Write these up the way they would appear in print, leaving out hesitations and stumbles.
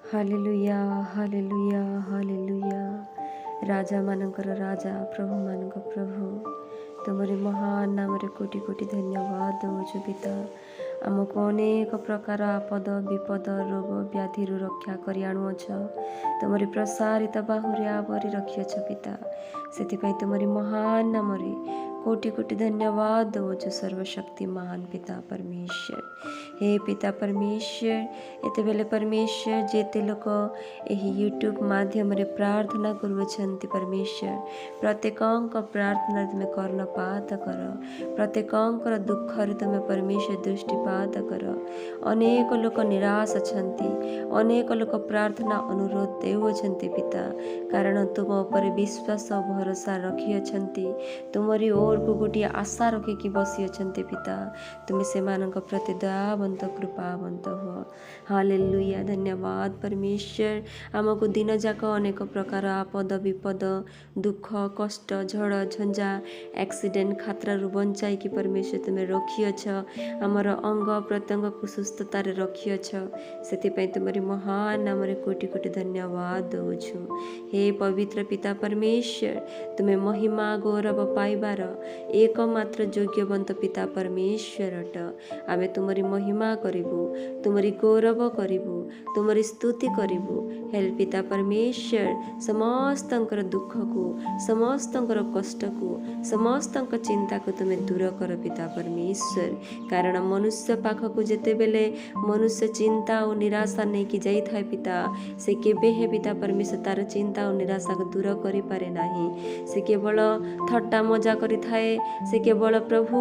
Hallelujah hallelujah hallelujah. राजा मानकर राजा प्रभु मानक प्रभु तुमरी महान नाम कोटि कोटि धन्यवाद दौचु पिता। आमको अनेक प्रकार आपद विपद रोग व्याधि रक्षा कर आणुअछ। तुमरी प्रसारित बाहुरे आवरी रखिअछ पिता। से तुमरी महान नाम कोटि कोटि धन्यवाद दौचु सर्वशक्तिमान पिता परमेश्वर। हे पिता परमेश्वर एते बेले परमेश्वर जेते लोक यही यूट्यूब माध्यम रे प्रार्थना करुछन्ति परमेश्वर प्रत्येकଙ୍କ प्रार्थना तुम कर्णपात कर। प्रत्येकଙ୍କର दुःखରେ तुम परमेश्वर दृष्टिपात कर। अनेक लोक निराश अछन्ति। अनेक लोक प्रार्थना अनुरोध देउछन्ति पिता कारण तुम ऊपर विश्वास भरोसा रखी अछन्ति। तुमरी ओर को गोटे आशा रखिकी बसी अछन्ति पिता। तुम से मानक प्रति दयावंत कृपावंत हो। हालेलुया धन्यवाद परमेश्वर। आमको दिन जाक अनेक प्रकार आपद विपद दुख कष्ट झड़ झंझा एक्सीडेंट खतरारू बंचाई कि परमेश्वर तुम रखिअछ। आमर अंग प्रत्यंग को सुस्थता रखिअछ। से तुमरी महान नाम कोटि कोटि धन्यवाद दौछु। हे पवित्र पिता परमेश्वर तुम्हें महिमा गौरव पाइबार एकमात्र योग्यवंत पिता परमेश्वर अट। आमे तुमरी महिमा करिबु तुमरी गौरव करिबु तुमरी स्तुति करिबु। हेल पिता परमेश्वर समस्तंकर दुख को समस्तंकर कष्ट को समस्तंक चिंता को तुम्हें दूर कर पिता परमेश्वर। कारण मनुष्य पाख को जेते बेले मनुष्य चिंता और निराशा नहीं कि जाई थाए पिता से केबे हे पिता परमेश्वर तार चिंता और निराशा को दूर करि पारे नाही। से केवल थट्टा मजा करि थाए। से केवल प्रभु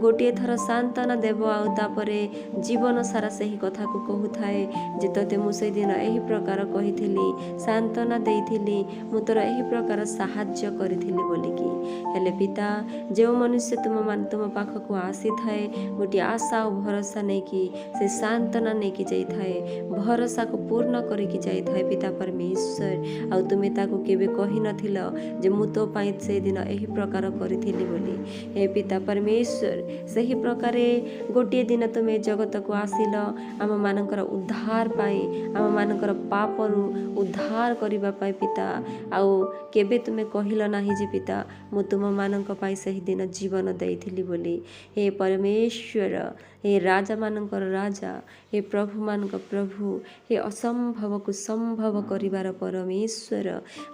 गोटे थर सांत्वना देव आउ तापरे जीवन सारा सही कथा को कहू थाए जे तते मु से दिन एही प्रकार कहिथिली सांत्वना देइथिली मु तोर एही प्रकार साहाय्य करिथिली बोलिकी। हेले पिता जो मनुष्य तुम पाख को आसी थाए गोटे आशा और भरोसा नहीं कि से सांत्वना नहीं कि जाई थाए भरोसा को पूर्ण करिकी जाई थाए पिता परमेश्वर। आउ तुमे ताको केबे कहि नथिल जे मु तो पाई से दिन एही प्रकार करिथिली बोली। हे पिता परमेश्वर सही प्रकारे गोटे दिन तुमे जगत को आसिल आम मानकर उद्धार पाई आम मानकर पापरू उद्धार करिबा पाई पिता। आउ केबे तुमे कहिल नाही जे पिता मु तुम मानक पाई सही दिन जीवन देइथिली बोली। हे परमेश्वर हे राजा मानकर राजा हे प्रभु मानक प्रभु हे असंभव को संभव करिबार परमेश्वर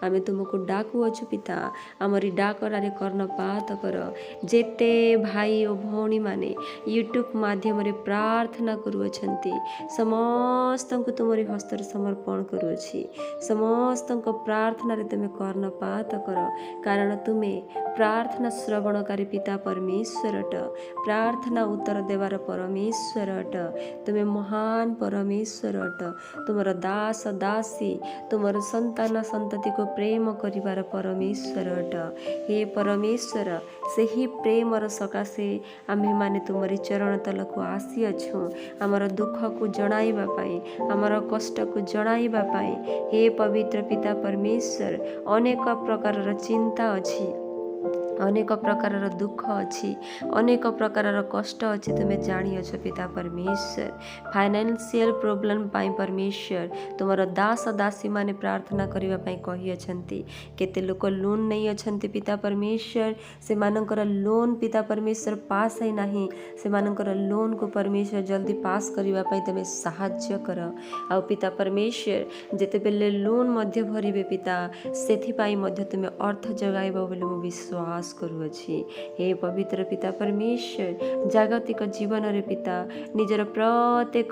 आमे तुमको डाकू अछु पिता। आमरी डाकरारे कर्णपात कर। जेते भाई और भौणी माने यूट्यूब माध्यम रे प्रार्थना करुअछन्ति समस्त को तुमरी हस्तर समर्पण करुअछि। समस्त प्रार्थना रे तुमे कर्णपात कर कारण तुमे प्रार्थना श्रवणकारी पिता परमेश्वर अट। प्रार्थना उत्तर देवार परमेश्वर अट। तुमे महान परमेश्वर अट। तुमर दास दासी तुमर संतान संतति को प्रेम करिबार परमेश्वर अट। हे परमेश्वर सेही प्रेमर सकाशे आम्हे माने तुमरी चरण तल को आसी अछु आमर दुख को जणाइबा पाई आमर कष्ट को जणाइबा पाई। हे पवित्र पिता परमेश्वर अनेक प्रकार चिंता अछि अनेक प्रकार दुख अच्छी अनेक प्रकार कष्ट अच्छी तुम्हें जानिअछ पिता परमेश्वर। फाइनेंशियल प्रोब्लेम पाई परमेश्वर तुमर दास दासी माने प्रार्थना करबा पाई कहि अछंती। केते लोक लोन नहीं अछंती पिता परमेश्वर से मानकर लोन पिता परमेश्वर पास है नहीं से मानकर लोन को परमेश्वर जल्दी पास करबा पाई तमे सहाय्य कर। आ पिता परमेश्वर जेते बेले लोन मध्य भरिबे पिता सेथि पाई मध्य तुमे अर्थ जगाइबो बोली मु विश्वास करुअछि। हे पवित्र पिता परमेश्वर जागतिक जीवन रे पिता निजर प्रत्येक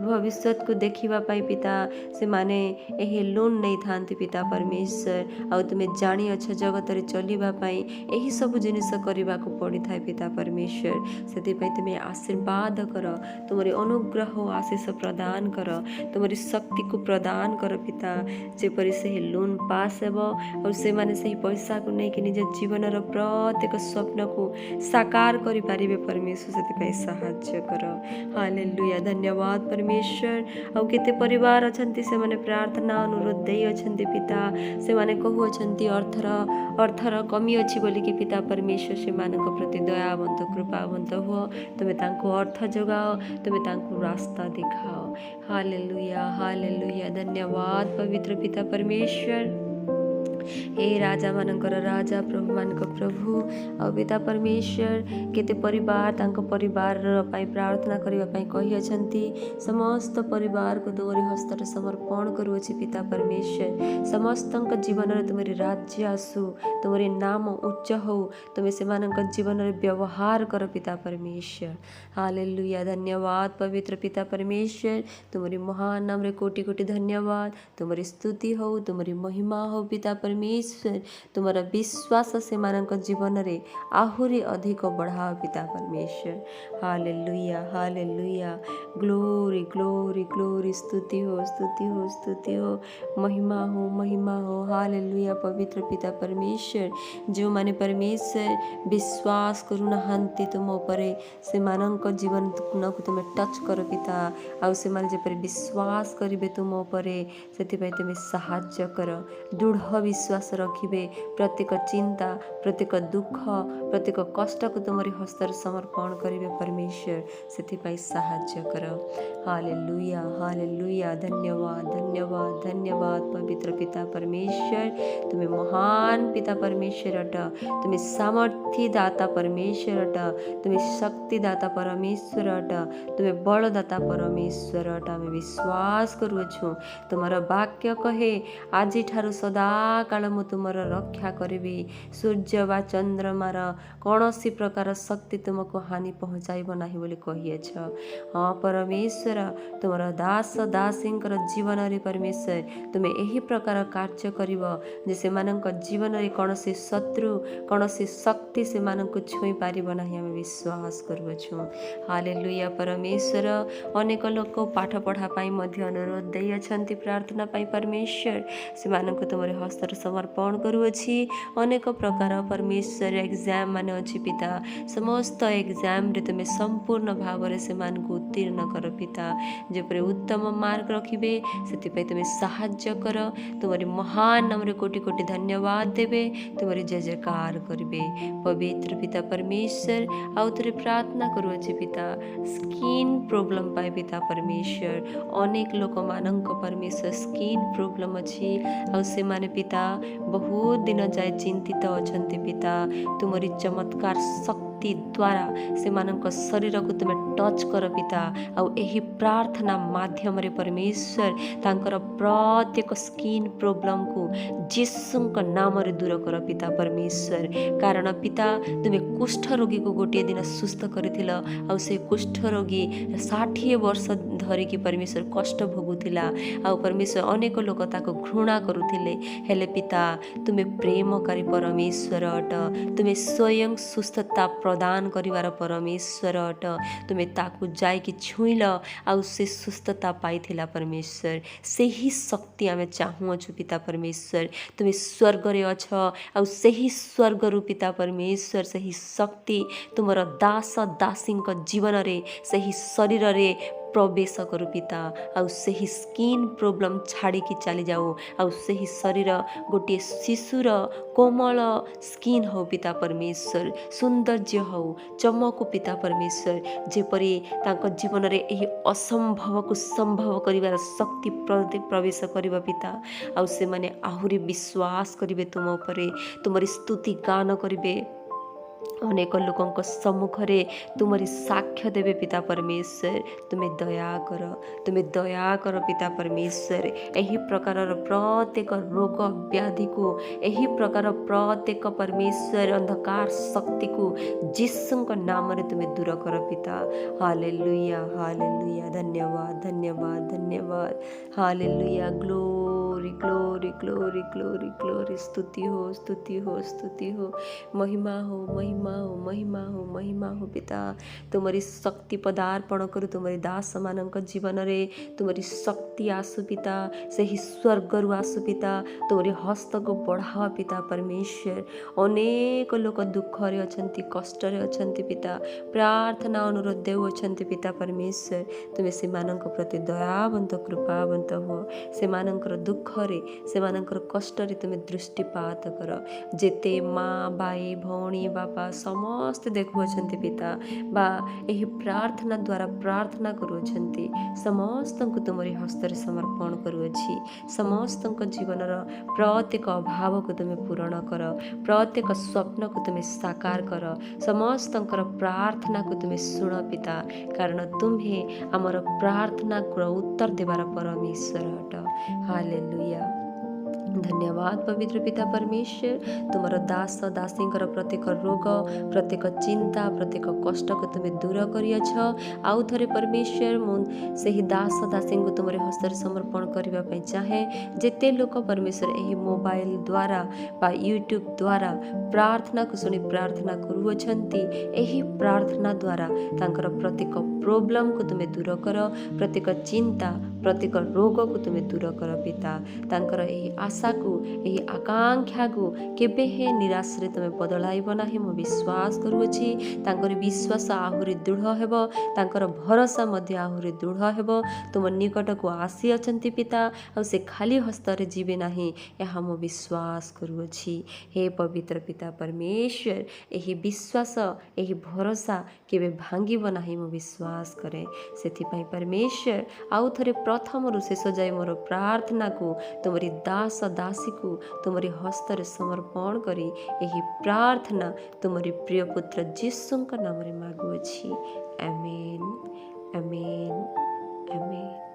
भविष्य को देखिबा पाई पिता से माने एहे लोन नहीं थांती पिता परमेश्वर। आ तुमे जानी अच्छा जगत रे चलिबा पाई एही सब जिनिस करबा को पड़ी थाए पिता परमेश्वर। सेति पई तुमे आशीर्वाद कर तुमरे अनुग्रह आशीष प्रदान कर तुमरी शक्ति को प्रदान कर पिता जेपरि से लोन पास हेब और से माने सही पैसा को नहीं कि निज जीवन प्रत्येक स्वप्न को साकार करि पारिबे परमेश्वर से साहाय्य कर। हालेलुया धन्यवाद परमेश्वर। आउ केते परिवार अछंती से माने प्रार्थना अनुरोध देई अछंती पिता से माने कहू अछंती अर्थर कमी अछि बोली कि पिता परमेश्वर से मानक प्रति दयावंत कृपावंत हो तुमे तांको अर्थ जोगाओ तुमे तांको रास्ता दिखाओ। Hallelujah hallelujah. धन्यवाद पवित्र पिता परमेश्वर। हे राजा मानकर राजा प्रभु मानक प्रभु आ पिता परमेश्वर केते परिवार तांको परिवार पाई प्रार्थना करबा पाई कहि अछंती समस्त परिवार को तोरी हस्ତରେ समर्पण करूछि पिता परमेश्वर। समस्तଙ୍କ जीवन रे तुमरी राज्य आसु तुमरी नाम उच्च हो तुमे सेमानଙ୍କ जीवन रे व्यवहार कर पिता परमेश्वर। हालेलुया। धन्यवाद पवित्र पिता परमेश्वर। तुमरी महान नाम रे कोटि कोटि धन्यवाद। तुमरी स्तुति हो तुमरी महिमा हो पिता परमेश्वर। तुमर विश्वास से मानक जीवन रे आहुरी अधिक बढ़ाओ पिता परमेश्वर। Hallelujah hallelujah. Glory glory glory. स्तुति हो स्तुति हो स्तुति हो। महिमा हो। हालेलुया पवित्र पिता परमेश्वर। जो माने परमेश्वर विश्वास करू नहांती तुम उपरे से मानक जीवन को तुम टच कर पिता आउ से माने जेपरि विश्वास करिवे तुम उपरे सेति तुम साहाय्य कर। दृढ़ विश्वास रखिबे। प्रत्येक चिंता प्रत्येक दुख प्रत्येक कष्ट को तुमरी हस्तर समर्पण करिवे परमेश्वर सेति साहाय्य कर। Hallelujah hallelujah. धन्यवाद धन्यवाद धन्यवाद पवित्र पिता परमेश्वर। तुम्हें महान पिता परमेश्वर अट। तुम्हें सामर्थ्य दाता परमेश्वर अट। तुम्हें शक्ति दाता परमेश्वर अट। तुम्हें बलदाता परमेश्वर अट। आमे विश्वास करूछु तुमर वाक्य कहे आज ठारू सदा काल मु तुमर रक्षा करिबी। सूर्य बा चंद्रमार कौनसी प्रकार शक्ति तुमको हानि पहुँचाइब नाही बोली कहिएछ। हाँ परमेश्वर तुमर दास दासींकर जीवन रे परमेश्वर तुमे यही प्रकार कार्य करिब जे सेमानक जीवन रे कौनसी शत्रु कौनसी शक्ति सेमानक छुई पारिब नाही आमे विश्वास करूछु। हालेलुया परमेश्वर। अनेक लोक पाठ पढ़ा पाई मध्य अनुरोध देई अछंती प्रार्थना पाई परमेश्वर सेमानक तुमरे हस्तर समर्पण करूछि। अनेक प्रकार परमेश्वर एग्जाम माने अछि पिता समस्त एग्जाम रे तुमे संपूर्ण भाव रे सेमानक उत्तीर्ण कर पिता जेपरे उत्तम मार्क रखिबे सेति तुमे साहाय्य कर। तुमरी महान नाम रे कोटि कोटि धन्यवाद देबे। तुमरी जय जयकार करिबे पवित्र पिता परमेश्वर। आउ तोरे प्रार्थना करूछि पिता स्किन प्रॉब्लम पाए पिता परमेश्वर। अनेक लोक मानक परमेश्वर स्किन प्रॉब्लम अछि आउ से माने पिता बहुत दिन जाए चिंतित अछंती पिता तुमरी चमत्कार शक्ति द्वारा से मानक शरीर को तुम टच कर पिता आउ एही प्रार्थना माध्यम रे परमेश्वर तांकर प्रत्येक स्किन प्रॉब्लम को जीसुंक नाम रे दूर कर पिता परमेश्वर। कारण पिता तुमे कुष्ठ रोगी को गोटे दिन सुस्थ करथिल आउ से कुष्ठ रोगी 60 वर्ष धरी कि परमेश्वर कष्ट भोगुथिला आउ परमेश्वर अनेक लोक ताको घृणा करुथिले हेले पिता तुमे प्रेमकारी परमेश्वर अट। तुमे स्वयं सुस्थता प्रदान करिवार परमेश्वर अट। तुमे ताकू जाई कि छुइल आउ से सुस्थता पाइथिला परमेश्वर। सेही शक्ति आमे चाहुअछु पिता परमेश्वर। तुमे स्वर्ग रे अछ आउ सेही स्वर्ग रु पिता परमेश्वर सेही शक्ति तुमर दास दासींक जीवन रे सेही शरीर रे प्रवेश करू पिता आउ सेही स्किन प्रॉब्लम छाड़ी की चली जाऊ आउ सेही शरीर गोटे शिशुर कोमल स्किन हो पिता परमेश्वर। सौंदर्य हो चमक पिता परमेश्वर जेपरी तांको जीवन रे एही असंभव को संभव करिवार शक्ति प्रवेश करिबा पिता आउ से माने आहुरी विश्वास करिवे तुम उपरे तुमरी स्तुति गान करिवे। अनेक लोक सम्मुख रे तुमरी साक्ष्य देवे पिता परमेश्वर। तुम्हें दया कर पिता परमेश्वर। यही प्रकार प्रत्येक रोग व्याधि को यही प्रकार प्रत्येक परमेश्वर अंधकार शक्ति को जीसुंक नाम रे तुम्हें दूर कर पिता। Hallelujah hallelujah. धन्यवाद धन्यवाद धन्यवाद। Hallelujah. Glory glory glory glory glory. स्तुति हो स्तुति हो स्तुति हो। महिमा हो महिमा हो महिमा हो महिमा हो पिता। तुमरी शक्ति पदार्पण करू तुमरी दास मानक जीवन रे तुमरी शक्ति आसु पिता सेही स्वर्ग रु आसु पिता तुमरी हस्त को बढ़ाओ पिता परमेश्वर। अनेक लोक दुख रे अछंती कष्ट रे अछंती पिता प्रार्थना अनुरोध देउ अछंती पिता परमेश्वर। तुमे से मानक प्रति दयावंत कृपावंत हो से मानकर दुख दुखरे से कष्टरे तुम दृष्टिपात कर। जेते माँ भाई भौणी बापा समस्त देखुअछन्ति पिता बा एही प्रार्थना द्वारा प्रार्थना करुअछन्ति समस्त को तुमरी हस्तरे समर्पण करुअछि। समस्त जीवनर प्रत्येक अभाव को तुम पूरण कर, प्रत्येक स्वप्न को तुम साकार कर, समस्त प्रार्थना को तुम शुण पिता, कारण तुम्हें आमर प्रार्थना को उत्तर देवार परमेश्वर हट। हालेलुया। धन्यवाद पवित्र पिता परमेश्वर, तुमर दास दासी प्रत्येक रोग प्रत्येक चिंता प्रत्येक कष्ट को तुम्हें दूर करियछ। आउ थरे परमेश्वर मु से दास दासी को तुम हस्तर समर्पण करने चाहे। जेते लोक परमेश्वर यही मोबाइल द्वारा बा यूट्यूब द्वारा प्रार्थना को शुणी प्रार्थना करुअछन्ति, यही प्रार्थना द्वारा तांकर प्रत्येक प्रोब्लेम को तुम्हें दूर कर, प्रत्येक चिंता प्रत्येक रोग को तुम्हें दूर कर पिता। तांकर यही आशा को यही आकांक्षा को केबे हे निराश रे तुम बदलाइब नाही मु विश्वास करुछि। तांकर विश्वास आहुरी दृढ़ हेबो, तांकर भरोसा मध्य आहुरी दृढ़ हेबो। तुम निकट को आसी अछंती पिता, आ से खाली हस्ତରେ जीवे नाही यह मु विश्वास करुछि। हे पवित्र पिता परमेश्वर, यही विश्वास यही भरोसा केबे भांगिब नाही मु विश्वास करे। सेथिपाई परमेश्वर आउ थरे प्रथम रु शेष जाए मोर प्रार्थना को तुमरी दास दासी को तुमरी हस्ତରେ समर्पण करी यही प्रार्थना तुमरी प्रिय पुत्र जीसुଙ୍କ नाम रे मागुअछि। आमेन आमेन आमेन।